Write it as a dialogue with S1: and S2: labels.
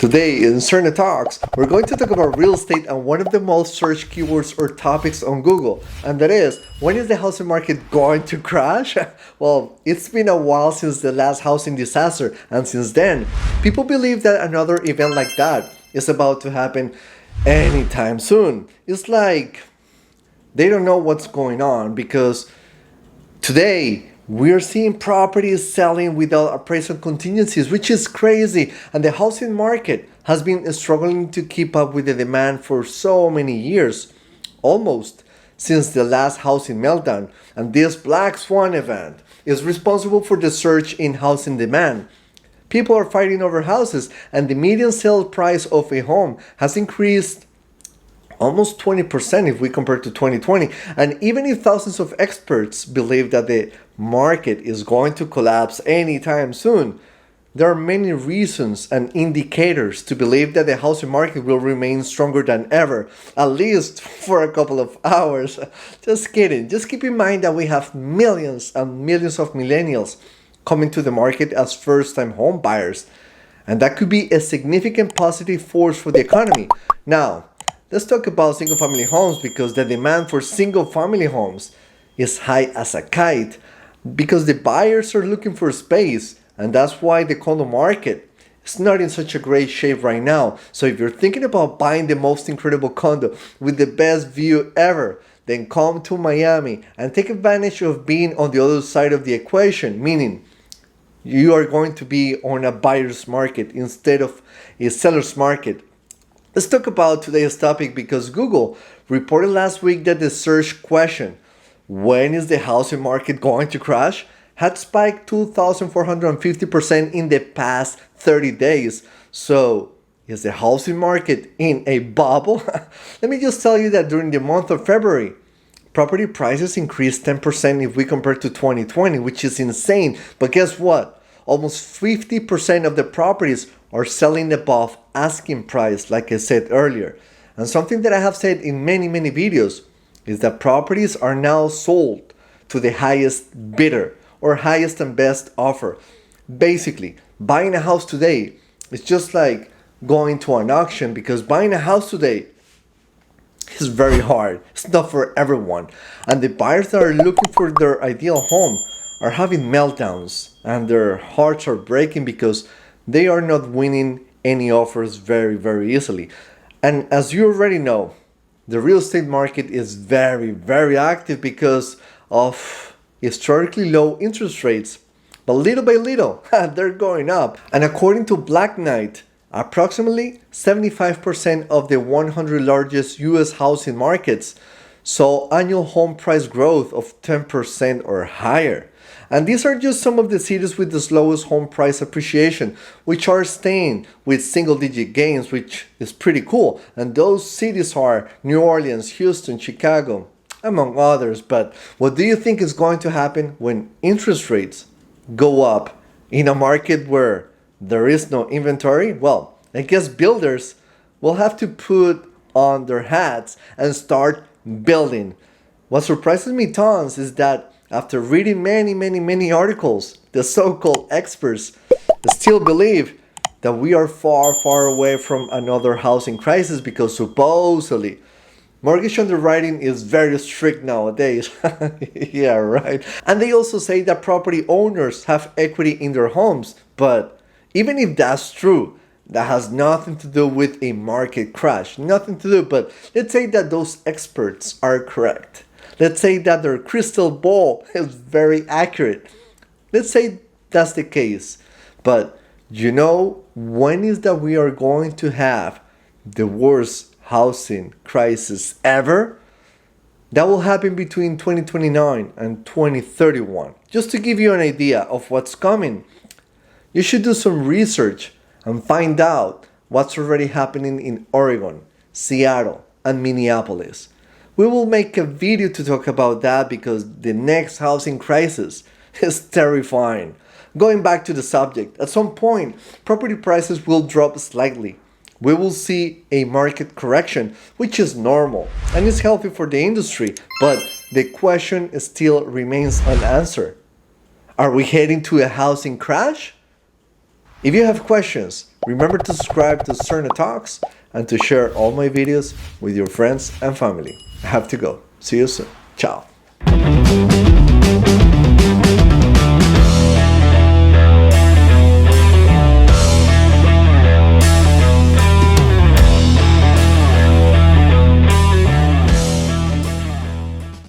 S1: Today in SERDNA Talks, we're going to talk about real estate and one of the most searched keywords or topics on Google, and that is, when is the housing market going to crash? Well, it's been a while since the last housing disaster, and since then, people believe that another event like that is about to happen anytime soon. It's like they don't know what's going on because today, we're seeing properties selling without appraisal contingencies, which is crazy. And the housing market has been struggling to keep up with the demand for so many years, almost since the last housing meltdown. And this black swan event is responsible for the surge in housing demand. People are fighting over houses, and the median sale price of a home has increased almost 20% if we compare to 2020. And even if thousands of experts believe that the market is going to collapse anytime soon, there are many reasons and indicators to believe that the housing market will remain stronger than ever, at least for a couple of hours. Just kidding. Just keep in mind that we have millions and millions of millennials coming to the market as first-time home buyers, and that could be a significant positive force for the economy. Now, let's talk about single-family homes, because the demand for single-family homes is high as a kite because the buyers are looking for space, and that's why the condo market is not in such a great shape right now. So if you're thinking about buying the most incredible condo with the best view ever, then come to Miami and take advantage of being on the other side of the equation, meaning you are going to be on a buyer's market instead of a seller's market. Let's talk about today's topic because Google reported last week that the search question, when is the housing market going to crash, had spiked 2,450% in the past 30 days. So, is the housing market in a bubble? Let me just tell you that during the month of February, property prices increased 10% if we compare to 2020, which is insane. But guess what? Almost 50% of the properties are selling above asking price, like I said earlier. And something that I have said in many videos is that properties are now sold to the highest bidder or highest and best offer. Basically, buying a house today is just like going to an auction, because buying a house today is very hard. It's not for everyone. And the buyers that are looking for their ideal home are having meltdowns and their hearts are breaking because they are not winning any offers very easily. And as you already know, the real estate market is very active because of historically low interest rates. But little by little, they're going up. And according to Black Knight, approximately 75% of the 100 largest US housing markets saw annual home price growth of 10% or higher. And these are just some of the cities with the slowest home price appreciation, which are staying with single-digit gains, which is pretty cool. And those cities are New Orleans, Houston, Chicago, among others. But what do you think is going to happen when interest rates go up in a market where there is no inventory? Well, I guess builders will have to put on their hats and start building. What surprises me tons is that after reading many articles, the so-called experts still believe that we are far away from another housing crisis because supposedly mortgage underwriting is very strict nowadays. Yeah, right. And they also say that property owners have equity in their homes. But even if that's true, that has nothing to do with a market crash. Nothing to do, but let's say that those experts are correct. Let's say that their crystal ball is very accurate. Let's say that's the case. But you know, when is that we are going to have the worst housing crisis ever? That will happen between 2029 and 2031. Just to give you an idea of what's coming, you should do some research and find out what's already happening in Oregon, Seattle, and Minneapolis. We will make a video to talk about that because the next housing crisis is terrifying. Going back to the subject, at some point, property prices will drop slightly. We will see a market correction, which is normal and is healthy for the industry, but the question still remains unanswered. Are we heading to a housing crash? If you have questions Remember to subscribe to SERDNA Talks and to share all my videos with your friends and family. I have to go. See you soon. Ciao.